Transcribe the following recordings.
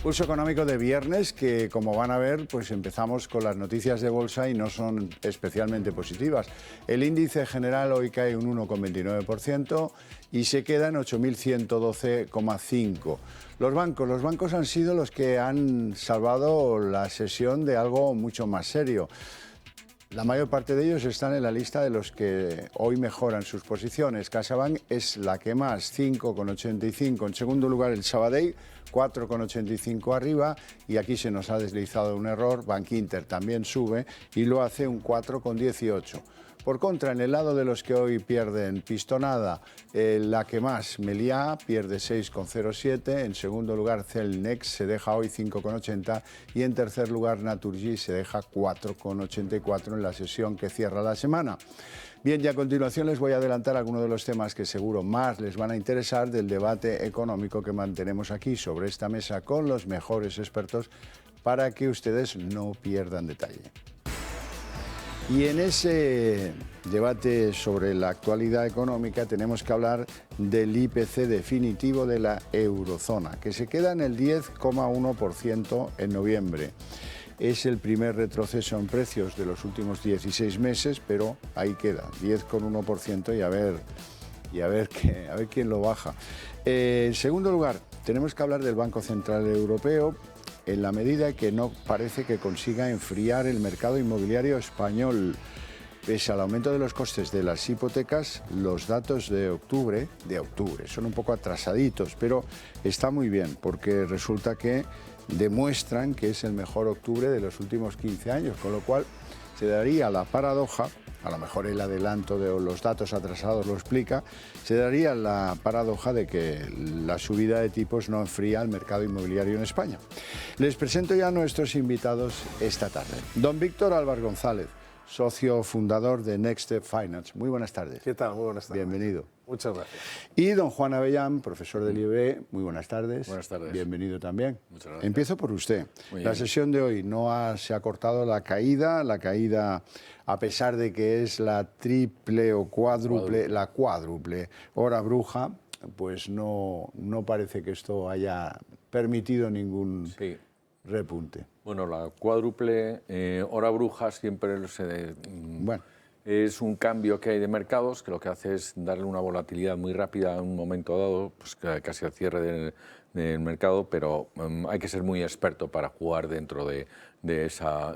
Pulso económico de viernes que, como van a ver, pues empezamos con las noticias de bolsa y no son especialmente positivas. El índice general hoy cae un 1,29% y se queda en 8.112,5. Los bancos han sido los que han salvado la sesión de algo mucho más serio. La mayor parte de ellos están en la lista de los que hoy mejoran sus posiciones. CaixaBank es la que más, 5,85. En segundo lugar, el Sabadell, 4,85 arriba. Y aquí se nos ha deslizado un error. Bankinter también sube y lo hace un 4,18. Por contra, en el lado de los que hoy pierden pistonada, la que más, Meliá, pierde 6,07. En segundo lugar, Celnex se deja hoy 5,80. Y en tercer lugar, Naturgy se deja 4,84 en la sesión que cierra la semana. Bien, y a continuación les voy a adelantar algunos de los temas que seguro más les van a interesar del debate económico que mantenemos aquí sobre esta mesa con los mejores expertos para que ustedes no pierdan detalle. Y en ese debate sobre la actualidad económica tenemos que hablar del IPC definitivo de la eurozona, que se queda en el 10,1% en noviembre. Es el primer retroceso en precios de los últimos 16 meses, pero ahí queda, 10,1% y a ver quién lo baja. En segundo lugar, tenemos que hablar del Banco Central Europeo, en la medida que no parece que consiga enfriar el mercado inmobiliario español. Pese al aumento de los costes de las hipotecas, los datos de octubre son un poco atrasaditos, pero está muy bien porque resulta que demuestran que es el mejor octubre de los últimos 15 años, con lo cual se daría la paradoja, a lo mejor el adelanto de los datos atrasados lo explica, se daría la paradoja de que la subida de tipos no enfría el mercado inmobiliario en España. Les presento ya a nuestros invitados esta tarde. Don Víctor Álvarez González, socio fundador de Next Step Finance. Muy buenas tardes. ¿Qué tal? Muy buenas tardes. Bienvenido. Muchas gracias. Y don Juan Avellán, profesor del IEB. Muy buenas tardes. Buenas tardes. Bienvenido también. Muchas gracias. Empiezo por usted. Muy La bien. sesión de hoy se ha cortado la caída, a pesar de que es la triple o cuádruple, la cuádruple hora bruja, pues no parece que esto haya permitido ningún repunte. Bueno, la cuádruple hora bruja siempre es un cambio que hay de mercados que lo que hace es darle una volatilidad muy rápida en un momento dado, pues casi al cierre del mercado, pero hay que ser muy experto para jugar dentro de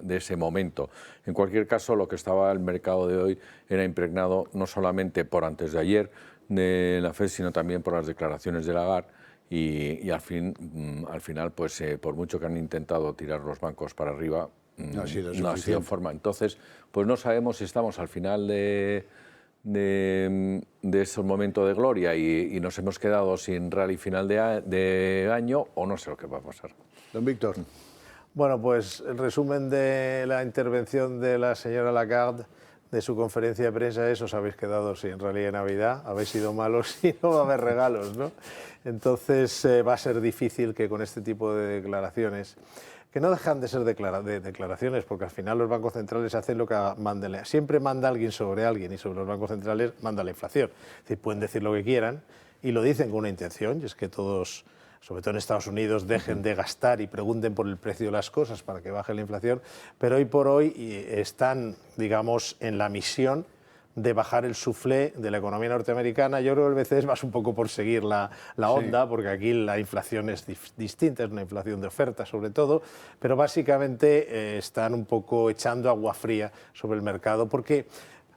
ese momento. En cualquier caso, lo que estaba el mercado de hoy era impregnado no solamente por antes de ayer de la FED, sino también por las declaraciones de Lagarde. Y al final, pues por mucho que han intentado tirar los bancos para arriba, no ha sido forma. Entonces, pues no sabemos si estamos al final de ese momento de gloria y nos hemos quedado sin rally final de año o no sé lo que va a pasar. Don Víctor. Bueno, pues el resumen de la intervención de la señora Lagarde, de su conferencia de prensa es: os habéis quedado sin rally de Navidad, habéis sido malos y no va a haber regalos, ¿no? Entonces va a ser difícil que con este tipo de declaraciones, que no dejan de ser declaraciones, porque al final los bancos centrales hacen lo que manden. Siempre manda alguien sobre alguien y sobre los bancos centrales manda la inflación. Es decir, pueden decir lo que quieran y lo dicen con una intención, y es que todos, sobre todo en Estados Unidos, dejen de gastar y pregunten por el precio de las cosas para que baje la inflación, pero hoy por hoy están, digamos, en la misión de bajar el suflé de la economía norteamericana. Yo creo que el BCE es más un poco por seguir la onda, porque aquí la inflación es distinta, es una inflación de oferta sobre todo, pero básicamente están un poco echando agua fría sobre el mercado, porque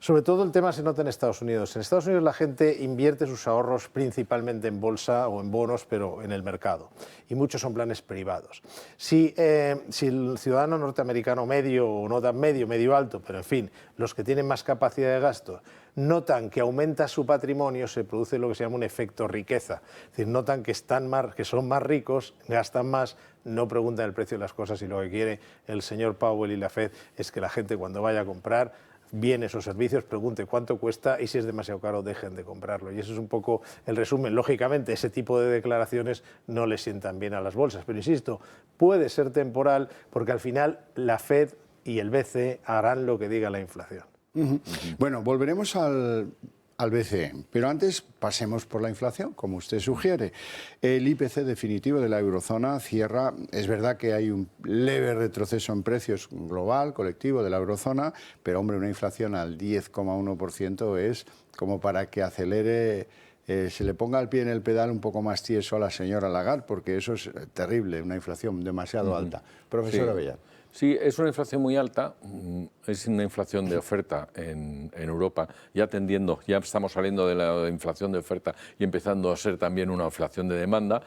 sobre todo el tema se nota en Estados Unidos. En Estados Unidos la gente invierte sus ahorros principalmente en bolsa o en bonos, pero en el mercado. Y muchos son planes privados. Si el ciudadano norteamericano medio o no tan medio alto, pero en fin, los que tienen más capacidad de gasto, notan que aumenta su patrimonio, se produce lo que se llama un efecto riqueza. Es decir, notan que son más ricos, gastan más, no preguntan el precio de las cosas, y lo que quiere el señor Powell y la Fed es que la gente, cuando vaya a comprar bienes o servicios, pregunte cuánto cuesta y si es demasiado caro dejen de comprarlo. Y eso es un poco el resumen. Lógicamente ese tipo de declaraciones no le sientan bien a las bolsas, pero insisto, puede ser temporal porque al final la Fed y el BCE harán lo que diga la inflación. Bueno, volveremos al al BCE. Pero antes pasemos por la inflación, como usted sugiere. El IPC definitivo de la eurozona cierra, es verdad que hay un leve retroceso en precios global, colectivo de la eurozona, pero hombre, una inflación al 10,1% es como para que acelere, se le ponga el pie en el pedal un poco más tieso a la señora Lagarde, porque eso es terrible, una inflación demasiado alta. Profesor Abellán. Sí, es una inflación muy alta, es una inflación de oferta en Europa, ya estamos saliendo de la inflación de oferta y empezando a ser también una inflación de demanda,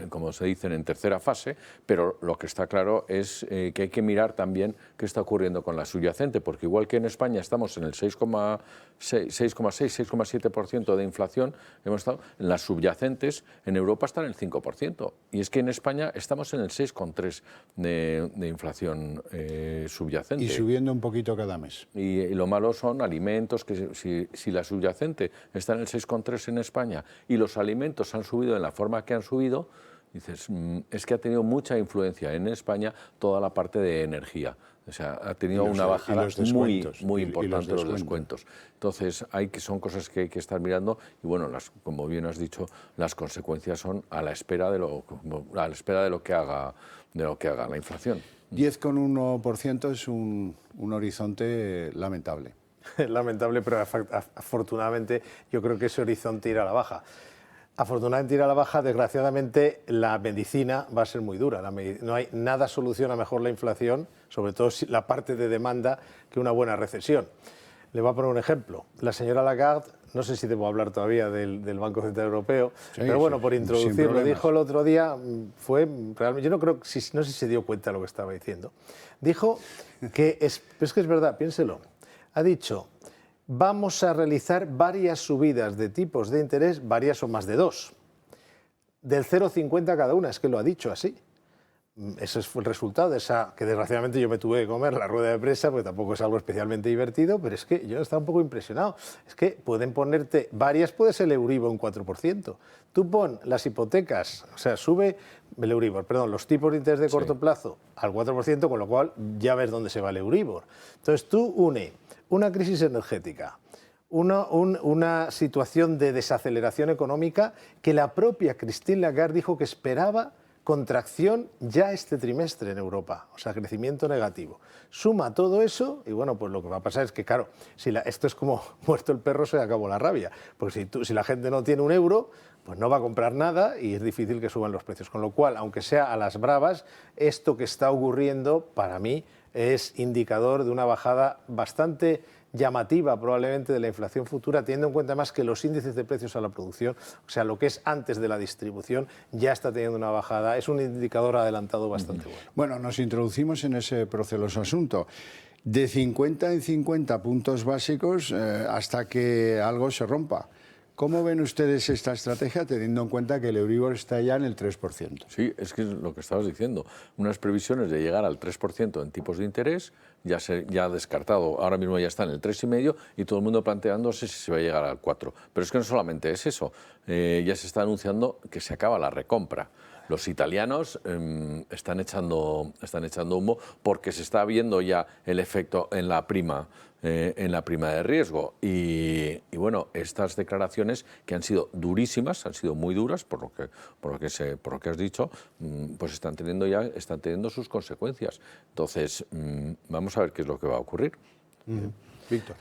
como se dice, en tercera fase, pero lo que está claro es que hay que mirar también qué está ocurriendo con la subyacente, porque igual que en España estamos en el 6,7% de inflación, hemos estado en las subyacentes, en Europa están en el 5%, y es que en España estamos en el 6,3% de inflación subyacente. Y subiendo un poquito cada mes. Y lo malo son alimentos, que si la subyacente está en el 6,3 en España y los alimentos han subido en la forma que han subido, dices, es que ha tenido mucha influencia en España toda la parte de energía. O sea, ha tenido una bajada muy importante los descuentos. Entonces, son cosas que hay que estar mirando y, bueno, como bien has dicho, las consecuencias son a la espera de lo que haga la inflación. 10,1% es un horizonte lamentable. Lamentable, pero afortunadamente yo creo que ese horizonte irá a la baja. Afortunadamente irá a la baja, desgraciadamente la medicina va a ser muy dura. No hay nada soluciona mejor la inflación, sobre todo la parte de demanda, que una buena recesión. Le voy a poner un ejemplo. La señora Lagarde, no sé si debo hablar todavía del Banco Central Europeo, sí, pero bueno, por introducirlo, dijo el otro día, realmente, yo no sé si se dio cuenta de lo que estaba diciendo. Dijo que, es que es verdad, piénselo, ha dicho, vamos a realizar varias subidas de tipos de interés, varias o más de 2, del 0,50 cada una, es que lo ha dicho así. Ese fue el resultado de esa, que desgraciadamente yo me tuve que comer la rueda de prensa, porque tampoco es algo especialmente divertido, pero es que yo estaba un poco impresionado. Es que pueden ponerte varias, puede ser el Euribor un 4%. Tú pon las hipotecas, o sea, sube el Euribor, perdón, los tipos de interés de corto plazo al 4%, con lo cual ya ves dónde se va el Euribor. Entonces tú une una crisis energética, una situación de desaceleración económica que la propia Christine Lagarde dijo que esperaba contracción ya este trimestre en Europa, o sea, crecimiento negativo. Suma todo eso y bueno, pues lo que va a pasar es que, claro, esto es como muerto el perro se acabó la rabia, porque si la gente no tiene un euro, pues no va a comprar nada y es difícil que suban los precios. Con lo cual, aunque sea a las bravas, esto que está ocurriendo, para mí, es indicador de una bajada bastante llamativa probablemente de la inflación futura, teniendo en cuenta más que los índices de precios a la producción, o sea, lo que es antes de la distribución, ya está teniendo una bajada. Es un indicador adelantado bastante bueno. Bueno, nos introducimos en ese proceloso asunto. De 50 en 50 puntos básicos hasta que algo se rompa. ¿Cómo ven ustedes esta estrategia teniendo en cuenta que el Euribor está ya en el 3%? Sí, es que es lo que estabas diciendo. Unas previsiones de llegar al 3% en tipos de interés, ya descartado, ahora mismo ya está en el 3,5% y todo el mundo planteándose si se va a llegar al 4%. Pero es que no solamente es eso, ya se está anunciando que se acaba la recompra. Los italianos están echando humo porque se está viendo ya el efecto en la prima de riesgo. Y bueno, estas declaraciones que han sido durísimas, han sido muy duras, por lo que has dicho, pues están teniendo sus consecuencias. Entonces, vamos a ver qué es lo que va a ocurrir. Víctor.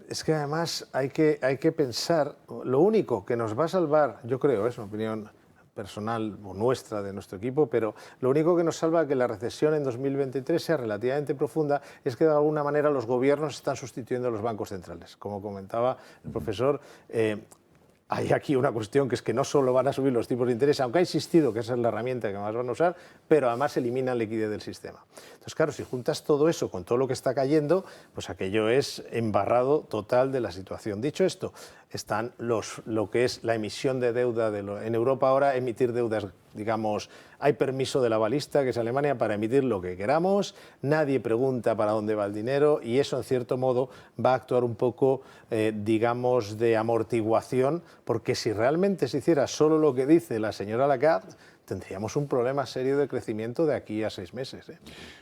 Es que además hay que pensar, lo único que nos va a salvar, yo creo, es una opinión personal o nuestra, de nuestro equipo, pero lo único que nos salva que la recesión en 2023 sea relativamente profunda es que de alguna manera los gobiernos están sustituyendo a los bancos centrales. Como comentaba el profesor, hay aquí una cuestión que es que no solo van a subir los tipos de interés, aunque ha insistido que esa es la herramienta que más van a usar, pero además eliminan liquidez del sistema. Entonces, claro, si juntas todo eso con todo lo que está cayendo, pues aquello es embarrado total de la situación. Dicho esto, están lo que es la emisión de deuda. En Europa ahora emitir deudas, digamos, hay permiso de la balista, que es Alemania, para emitir lo que queramos, nadie pregunta para dónde va el dinero y eso, en cierto modo, va a actuar un poco, digamos, de amortiguación, porque si realmente se hiciera solo lo que dice la señora Lagarde, tendríamos un problema serio de crecimiento de aquí a 6 meses.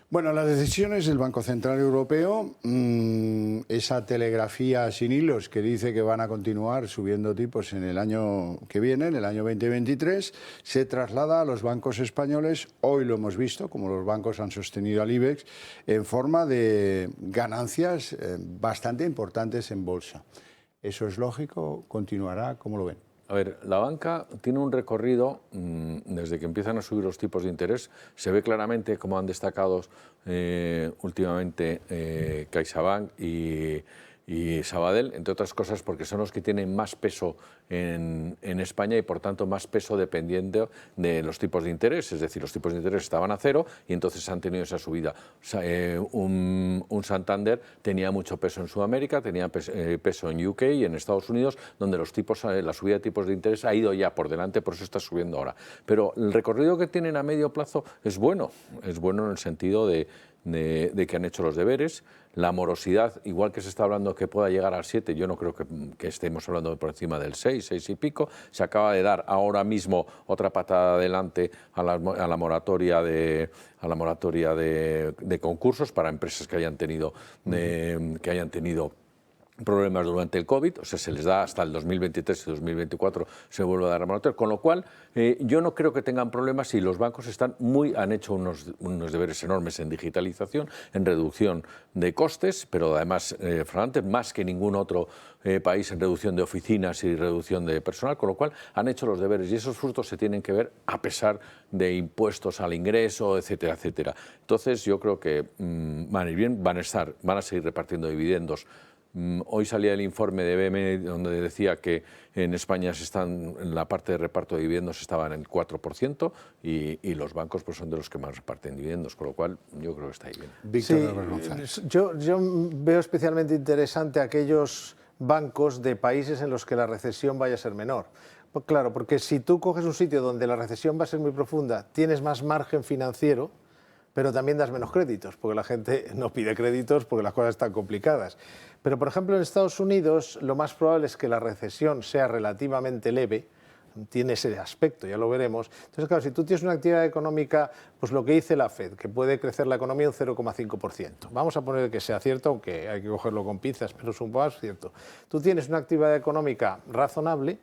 Bueno, las decisiones del Banco Central Europeo, esa telegrafía sin hilos que dice que van a continuar subiendo tipos en el año que viene, en el año 2023, se traslada a los bancos españoles. Hoy lo hemos visto, como los bancos han sostenido al IBEX, en forma de ganancias bastante importantes en bolsa. ¿Eso es lógico? ¿Continuará? ¿Cómo lo ven? A ver, la banca tiene un recorrido desde que empiezan a subir los tipos de interés. Se ve claramente cómo han destacado últimamente CaixaBank y Sabadell, entre otras cosas porque son los que tienen más peso en España y por tanto más peso dependiendo de los tipos de interés, es decir, los tipos de interés estaban a cero y entonces han tenido esa subida. Un Santander tenía mucho peso en Sudamérica, tenía peso en UK y en Estados Unidos, donde los tipos, la subida de tipos de interés ha ido ya por delante, por eso está subiendo ahora. Pero el recorrido que tienen a medio plazo es bueno en el sentido de que han hecho los deberes. La morosidad, igual que se está hablando que pueda llegar al 7, yo no creo que estemos hablando por encima del 6 y pico. Se acaba de dar ahora mismo otra patada adelante a la moratoria de concursos para empresas que hayan tenido problemas durante el COVID, o sea, se les da hasta el 2023 y 2024 se vuelve a dar la moratoria, con lo cual yo no creo que tengan problemas y los bancos han hecho unos deberes enormes en digitalización, en reducción de costes, pero además, más que ningún otro país en reducción de oficinas y reducción de personal, con lo cual han hecho los deberes y esos frutos se tienen que ver a pesar de impuestos al ingreso, etcétera, etcétera. Entonces yo creo que van a ir bien, van a seguir repartiendo dividendos. Hoy salía el informe de BME donde decía que en España en la parte de reparto de dividendos estaban en el 4% y los bancos pues son de los que más reparten dividendos, con lo cual yo creo que está ahí bien. Víctor, sí, yo veo especialmente interesante aquellos bancos de países en los que la recesión vaya a ser menor. Pues claro, porque si tú coges un sitio donde la recesión va a ser muy profunda, tienes más margen financiero, pero también das menos créditos, porque la gente no pide créditos porque las cosas están complicadas. Pero, por ejemplo, en Estados Unidos lo más probable es que la recesión sea relativamente leve, tiene ese aspecto, ya lo veremos. Entonces, claro, si tú tienes una actividad económica, pues lo que dice la FED, que puede crecer la economía un 0,5%. Vamos a poner que sea cierto, aunque hay que cogerlo con pinzas, pero es un poco cierto. Tú tienes una actividad económica razonable,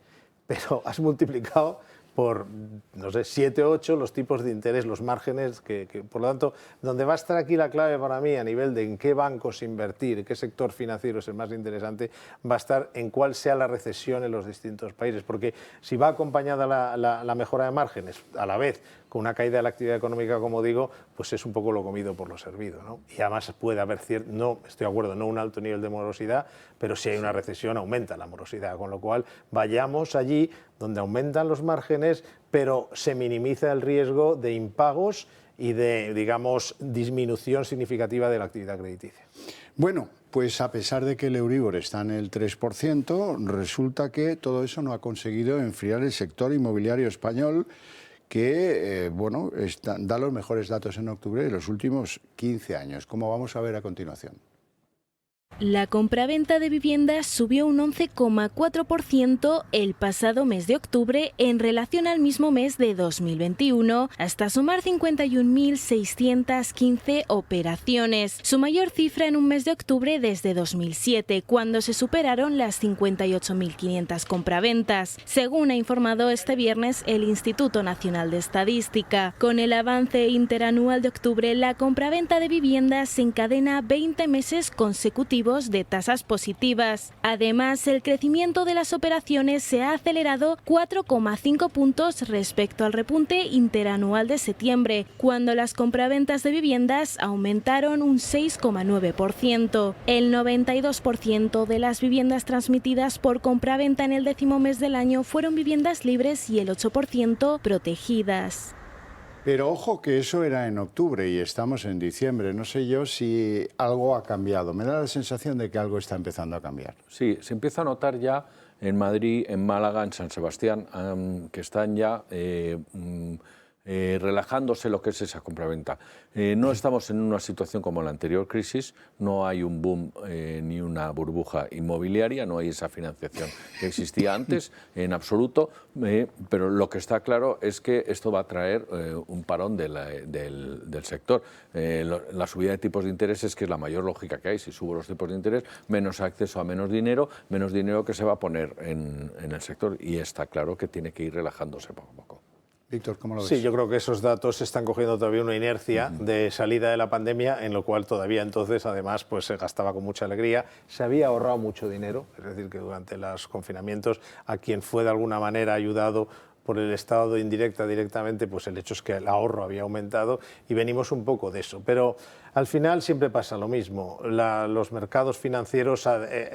pero has multiplicado por, no sé, 7 o 8 los tipos de interés, los márgenes, por lo tanto, donde va a estar aquí la clave para mí a nivel de en qué bancos invertir, qué sector financiero es el más interesante, va a estar en cuál sea la recesión en los distintos países, porque si va acompañada la mejora de márgenes, a la vez con una caída de la actividad económica, como digo, pues es un poco lo comido por lo servido, ¿no? Y además puede haber no estoy de acuerdo, no un alto nivel de morosidad, pero si hay una recesión aumenta la morosidad, con lo cual vayamos allí donde aumentan los márgenes, pero se minimiza el riesgo de impagos y de, digamos, disminución significativa de la actividad crediticia. Bueno, pues a pesar de que el Euribor está en el 3%, resulta que todo eso no ha conseguido enfriar el sector inmobiliario español, que da los mejores datos en octubre de los últimos 15 años, como vamos a ver a continuación. La compraventa de viviendas subió un 11,4% el pasado mes de octubre en relación al mismo mes de 2021, hasta sumar 51.615 operaciones, su mayor cifra en un mes de octubre desde 2007, cuando se superaron las 58.500 compraventas, según ha informado este viernes el Instituto Nacional de Estadística. Con el avance interanual de octubre, la compraventa de viviendas se encadena 20 meses consecutivos de tasas positivas. Además, el crecimiento de las operaciones se ha acelerado 4,5 puntos respecto al repunte interanual de septiembre, cuando las compraventas de viviendas aumentaron un 6,9%. El 92% de las viviendas transmitidas por compraventa en el 10º mes del año fueron viviendas libres y el 8% protegidas. Pero ojo que eso era en octubre y estamos en diciembre. No sé yo si algo ha cambiado. Me da la sensación de que algo está empezando a cambiar. Sí, se empieza a notar ya en Madrid, en Málaga, en San Sebastián, que están ya relajándose lo que es esa compraventa. No estamos en una situación como la anterior crisis, no hay un boom ni una burbuja inmobiliaria, no hay esa financiación que existía antes en absoluto, pero lo que está claro es que esto va a traer un parón del sector. La subida de tipos de interés que es la mayor lógica que hay. Si subo los tipos de interés, menos acceso a menos dinero que se va a poner en el sector, y está claro que tiene que ir relajándose poco a poco. Víctor, ¿cómo lo ves? Sí, yo creo que esos datos están cogiendo todavía una inercia de salida de la pandemia, en lo cual todavía entonces, además, pues se gastaba con mucha alegría, se había ahorrado mucho dinero, es decir, que durante los confinamientos a quien fue de alguna manera ayudado por el Estado directamente, pues el hecho es que el ahorro había aumentado y venimos un poco de eso. Pero al final siempre pasa lo mismo, los mercados financieros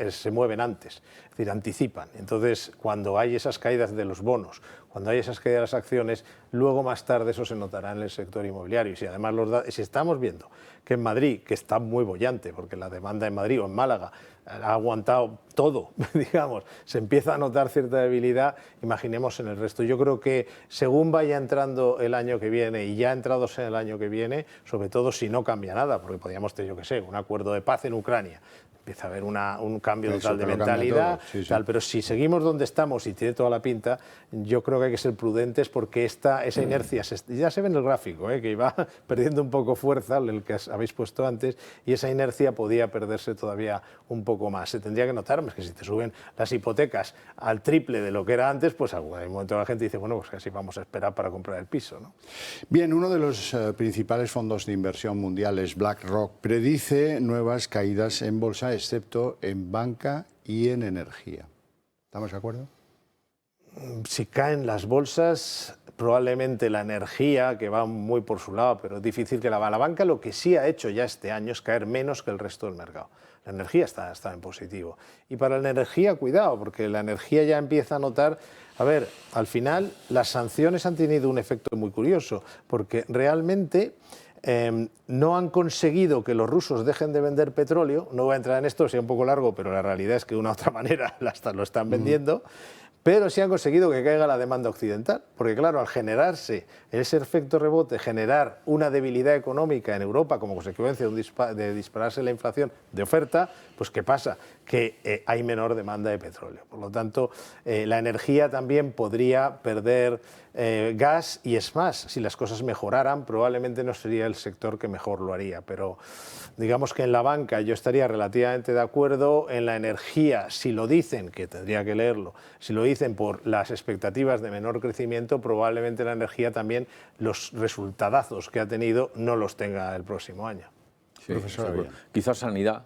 se mueven antes, es decir, anticipan. Entonces, cuando hay esas caídas de los bonos, cuando hay esas caídas de las acciones, luego más tarde eso se notará en el sector inmobiliario. Y si además si estamos viendo que en Madrid, que está muy boyante, porque la demanda en Madrid o en Málaga ha aguantado todo, digamos, se empieza a notar cierta debilidad, imaginemos en el resto. Yo creo que según vaya entrando el año que viene y ya entrados en el año que viene, sobre todo si no cambia nada, porque podríamos tener, yo qué sé, un acuerdo de paz en Ucrania, empieza a haber un cambio total de mentalidad, sí. Pero si seguimos donde estamos y tiene toda la pinta, yo creo que hay que ser prudentes porque esa inercia ya se ve en el gráfico, que iba perdiendo un poco fuerza, el que habéis puesto antes, y esa inercia podía perderse todavía un poco más. Se tendría que notar, es que si te suben las hipotecas al triple de lo que era antes, pues en algún momento la gente dice, bueno, pues casi vamos a esperar para comprar el piso, ¿no? Bien, uno de los principales fondos de inversión mundiales, BlackRock, predice nuevas caídas en bolsa, excepto en banca y en energía. ¿Estamos de acuerdo? Si caen las bolsas, probablemente la energía, que va muy por su lado, pero es difícil que la banca lo que sí ha hecho ya este año es caer menos que el resto del mercado. La energía está en positivo. Y para la energía, cuidado, porque la energía ya empieza a notar... A ver, al final las sanciones han tenido un efecto muy curioso, porque realmente... no han conseguido que los rusos dejen de vender petróleo. No voy a entrar en esto, sea un poco largo, pero la realidad es que de una u otra manera lo están vendiendo, pero sí han conseguido que caiga la demanda occidental, porque claro, al generarse ese efecto rebote, generar una debilidad económica en Europa como consecuencia de dispararse la inflación de oferta, pues ¿qué pasa? Que hay menor demanda de petróleo. Por lo tanto, la energía también podría perder gas, y es más, si las cosas mejoraran, probablemente no sería el sector que mejor lo haría, pero digamos que en la banca yo estaría relativamente de acuerdo. En la energía, si lo dicen, que tendría que leerlo, si lo dicen por las expectativas de menor crecimiento, probablemente la energía también los resultadazos que ha tenido no los tenga el próximo año. Sí, profesor, quizás sanidad.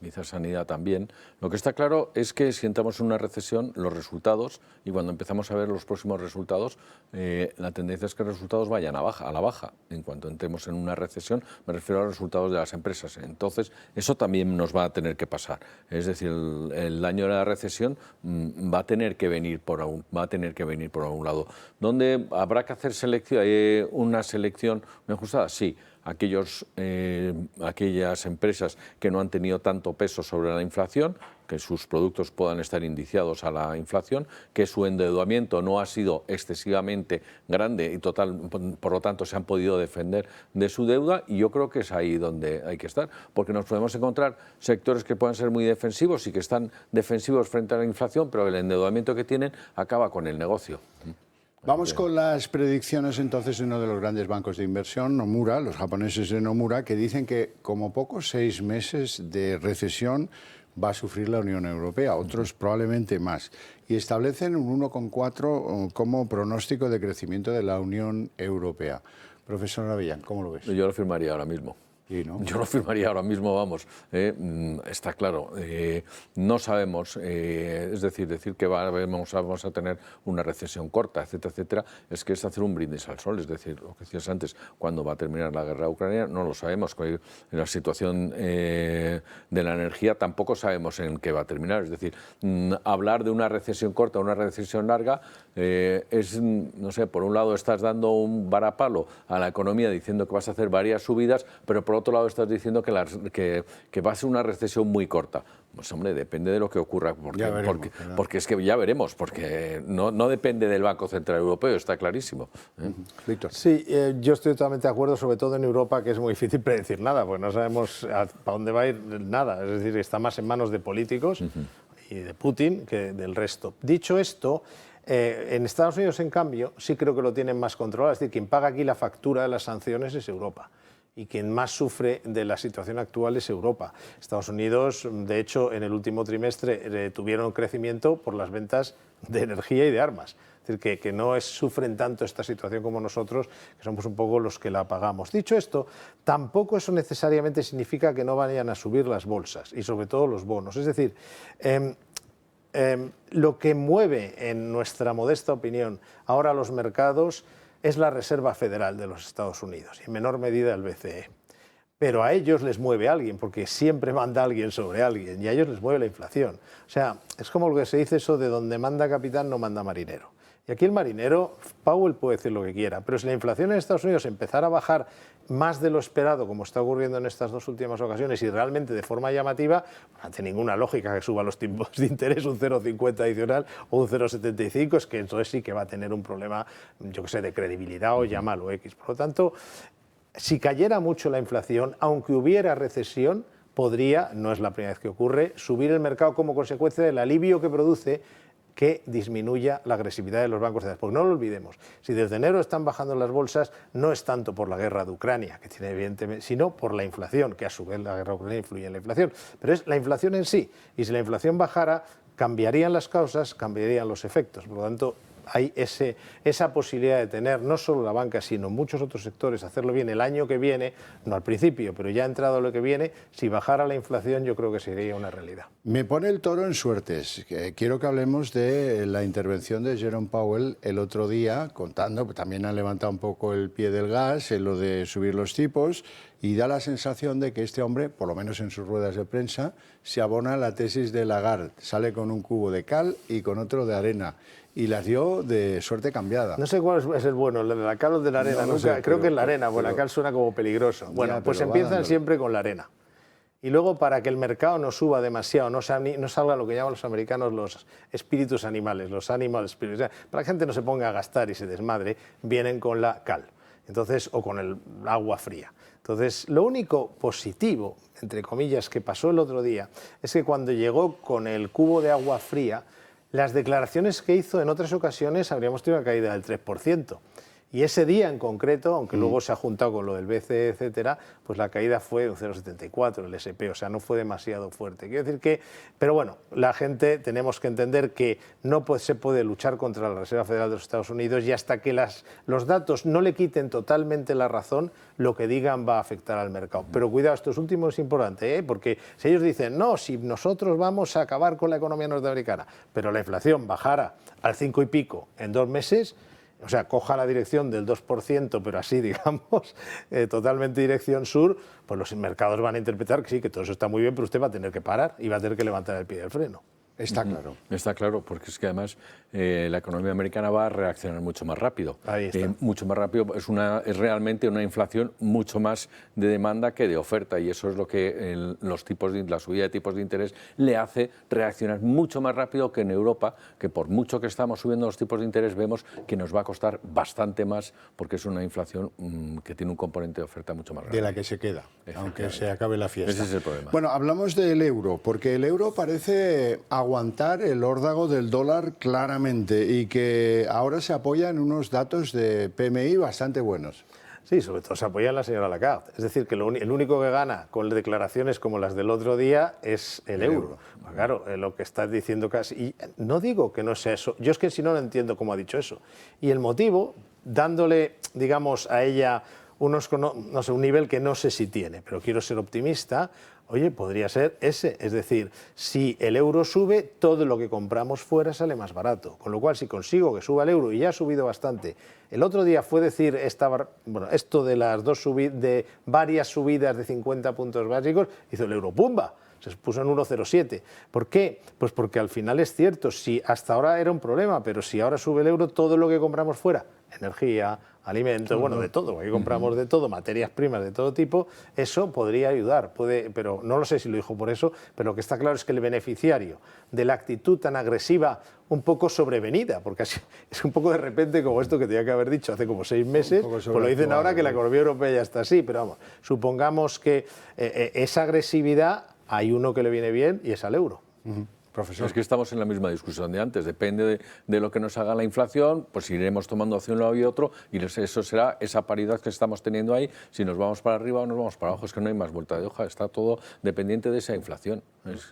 Quizás sanidad también. Lo que está claro es que si entramos en una recesión, los resultados, y cuando empezamos a ver los próximos resultados, la tendencia es que los resultados vayan a la baja. En cuanto entremos en una recesión, me refiero a los resultados de las empresas. Entonces, eso también nos va a tener que pasar. Es decir, el año de la recesión va a tener que venir por algún lado. ¿Dónde habrá que hacer una selección muy ajustada? Sí. Aquellas empresas que no han tenido tanto peso sobre la inflación, que sus productos puedan estar indiciados a la inflación, que su endeudamiento no ha sido excesivamente grande y por lo tanto se han podido defender de su deuda, y yo creo que es ahí donde hay que estar, porque nos podemos encontrar sectores que puedan ser muy defensivos y que están defensivos frente a la inflación, pero el endeudamiento que tienen acaba con el negocio. Vamos con las predicciones entonces de uno de los grandes bancos de inversión, Nomura, los japoneses de Nomura, que dicen que como poco 6 meses de recesión va a sufrir la Unión Europea, otros probablemente más, y establecen un 1,4 como pronóstico de crecimiento de la Unión Europea. Profesor Avellán, ¿cómo lo ves? Yo lo firmaría ahora mismo. Sí, ¿no? Yo lo firmaría ahora mismo, vamos, está claro. No sabemos, es decir que vamos a tener una recesión corta, etcétera, etcétera, es que es hacer un brindis al sol. Es decir, lo que decías antes, ¿cuándo va a terminar la guerra ucraniana? No lo sabemos. En la situación de la energía tampoco sabemos en qué va a terminar. Es decir, hablar de una recesión corta o una recesión larga es, no sé, por un lado estás dando un varapalo a la economía diciendo que vas a hacer varias subidas, pero por por otro lado estás diciendo que va a ser una recesión muy corta. Pues hombre, depende de lo que ocurra, porque es que ya veremos, porque no depende del Banco Central Europeo, está clarísimo. Víctor. Sí, yo estoy totalmente de acuerdo, sobre todo en Europa, que es muy difícil predecir nada, porque no sabemos para dónde va a ir nada, es decir, está más en manos de políticos y de Putin que del resto. Dicho esto, en Estados Unidos, en cambio, sí creo que lo tienen más controlado, es decir, quien paga aquí la factura de las sanciones es Europa. Y quien más sufre de la situación actual es Europa. Estados Unidos, de hecho, en el último trimestre tuvieron crecimiento por las ventas de energía y de armas. Es decir, que no sufren tanto esta situación como nosotros, que somos un poco los que la pagamos. Dicho esto, tampoco eso necesariamente significa que no vayan a subir las bolsas y sobre todo los bonos. Es decir, lo que mueve, en nuestra modesta opinión, ahora los mercados es la Reserva Federal de los Estados Unidos y en menor medida el BCE. Pero a ellos les mueve alguien, porque siempre manda alguien sobre alguien, y a ellos les mueve la inflación. O sea, es como lo que se dice eso de donde manda capitán no manda marinero. Y aquí el marinero, Powell puede decir lo que quiera, pero si la inflación en Estados Unidos empezara a bajar más de lo esperado, como está ocurriendo en estas dos últimas ocasiones, y realmente de forma llamativa, no tiene ninguna lógica que suba los tipos de interés un 0,50 adicional o un 0,75, es que entonces sí que va a tener un problema, yo que sé, de credibilidad o llámalo X. Por lo tanto, si cayera mucho la inflación, aunque hubiera recesión, podría, no es la primera vez que ocurre, subir el mercado como consecuencia del alivio que produce que disminuya la agresividad de los bancos centrales. Porque no lo olvidemos, si desde enero están bajando las bolsas, no es tanto por la guerra de Ucrania, que tiene evidentemente, sino por la inflación, que a su vez la guerra de Ucrania influye en la inflación. Pero es la inflación en sí, y si la inflación bajara, cambiarían las causas, cambiarían los efectos. Por lo tanto, hay esa posibilidad de tener no solo la banca, sino muchos otros sectores, hacerlo bien el año que viene, no al principio, pero ya entrado lo que viene, si bajara la inflación yo creo que sería una realidad. Me pone el toro en suertes. Quiero que hablemos de la intervención de Jerome Powell el otro día, contando, también han levantado un poco el pie del gas en lo de subir los tipos, y da la sensación de que este hombre, por lo menos en sus ruedas de prensa, se abona a la tesis de Lagarde, sale con un cubo de cal y con otro de arena. Y las dio de suerte cambiada. No sé cuál es el bueno, el de la cal o el de la arena. No sé, creo que es la arena, porque la cal suena como peligroso. Bueno, pues empiezan siempre con la arena. Y luego, para que el mercado no suba demasiado, no salga lo que llaman los americanos los espíritus animales, los animal spirits, para que la gente no se ponga a gastar y se desmadre, vienen con la cal. Entonces, o con el agua fría. Entonces, lo único positivo, entre comillas, que pasó el otro día, es que cuando llegó con el cubo de agua fría, las declaraciones que hizo en otras ocasiones habríamos tenido una caída del 3%. Y ese día en concreto, aunque luego se ha juntado con lo del BCE, etcétera, pues la caída fue de un 0,74 el SP, o sea, no fue demasiado fuerte. Quiero decir que, pero bueno, la gente tenemos que entender que no se puede luchar contra la Reserva Federal de los Estados Unidos, y hasta que los datos no le quiten totalmente la razón, lo que digan va a afectar al mercado. Pero cuidado, esto es último, es importante, porque si ellos dicen, no, si nosotros vamos a acabar con la economía norteamericana, pero la inflación bajara al 5 y pico en 2 meses, o sea, coja la dirección del 2%, pero así, digamos, totalmente dirección sur, pues los mercados van a interpretar que sí, que todo eso está muy bien, pero usted va a tener que parar y va a tener que levantar el pie del freno. Está claro. Está claro, porque es que además la economía americana va a reaccionar mucho más rápido. Ahí está. Mucho más rápido, es realmente una inflación mucho más de demanda que de oferta, y eso es lo que la subida de tipos de interés le hace reaccionar mucho más rápido que en Europa, que por mucho que estamos subiendo los tipos de interés vemos que nos va a costar bastante más, porque es una inflación que tiene un componente de oferta mucho más grande. De la que se queda, aunque se acabe la fiesta. Ese es el problema. Bueno, hablamos del euro, porque el euro parece aguantar el órdago del dólar claramente, y que ahora se apoya en unos datos de PMI bastante buenos. Sí, sobre todo se apoya en la señora Lagarde. Es decir, que el único que gana con declaraciones como las del otro día es el euro. Pues claro, lo que estás diciendo casi... Y no digo que no sea eso. Yo es que si no, no entiendo cómo ha dicho eso. Y el motivo, dándole, digamos, a ella no sé, un nivel que no sé si tiene, pero quiero ser optimista, oye, podría ser ese. Es decir, si el euro sube, todo lo que compramos fuera sale más barato. Con lo cual, si consigo que suba el euro, y ya ha subido bastante. El otro día fue decir esto de las de varias subidas de 50 puntos básicos, hizo el euro ¡pumba! Se puso en 1,07. ¿Por qué? Pues porque al final es cierto, si hasta ahora era un problema, pero si ahora sube el euro, todo lo que compramos fuera energía, alimentos, bueno, de todo, aquí compramos de todo, materias primas de todo tipo, eso podría ayudar, pero no lo sé si lo dijo por eso, pero lo que está claro es que el beneficiario de la actitud tan agresiva, un poco sobrevenida, porque así, es un poco de repente como esto que tenía que haber dicho hace como 6 meses, pues lo dicen ahora que la economía europea ya está así, pero vamos, supongamos que esa agresividad hay uno que le viene bien y es al euro. Profesor. Es que estamos en la misma discusión de antes. Depende de lo que nos haga la inflación, pues iremos tomando hacia un lado y otro, y eso será esa paridad que estamos teniendo ahí, si nos vamos para arriba o nos vamos para abajo. Es que no hay más vuelta de hoja, está todo dependiente de esa inflación.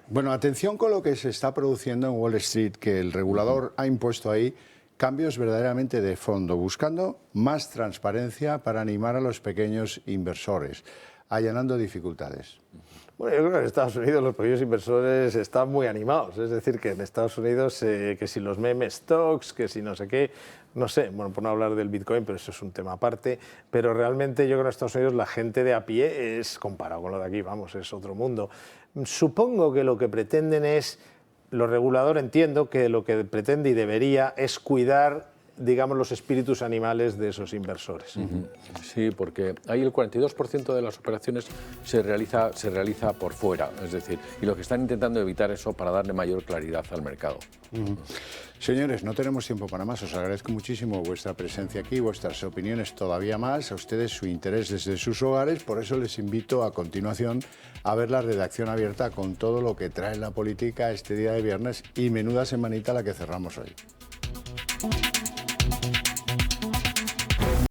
Bueno, atención con lo que se está produciendo en Wall Street, que el regulador ha impuesto ahí cambios verdaderamente de fondo, buscando más transparencia para animar a los pequeños inversores, allanando dificultades. Bueno, yo creo que en Estados Unidos los pequeños inversores están muy animados, es decir, que en Estados Unidos que si los meme stocks, que si no sé qué, no sé, bueno, por no hablar del Bitcoin, pero eso es un tema aparte, pero realmente yo creo que en Estados Unidos la gente de a pie es, comparado con lo de aquí, vamos, es otro mundo. Supongo que lo que pretenden es, lo regulador entiendo que lo que pretende y debería es cuidar, digamos, los espíritus animales de esos inversores. Sí, porque ahí el 42% de las operaciones se realiza por fuera, es decir, y lo que están intentando evitar eso para darle mayor claridad al mercado. Señores, no tenemos tiempo para más. Os agradezco muchísimo vuestra presencia aquí, vuestras opiniones todavía más, a ustedes su interés desde sus hogares. Por eso les invito a continuación a ver la redacción abierta con todo lo que trae la política este día de viernes y menuda semanita la que cerramos hoy.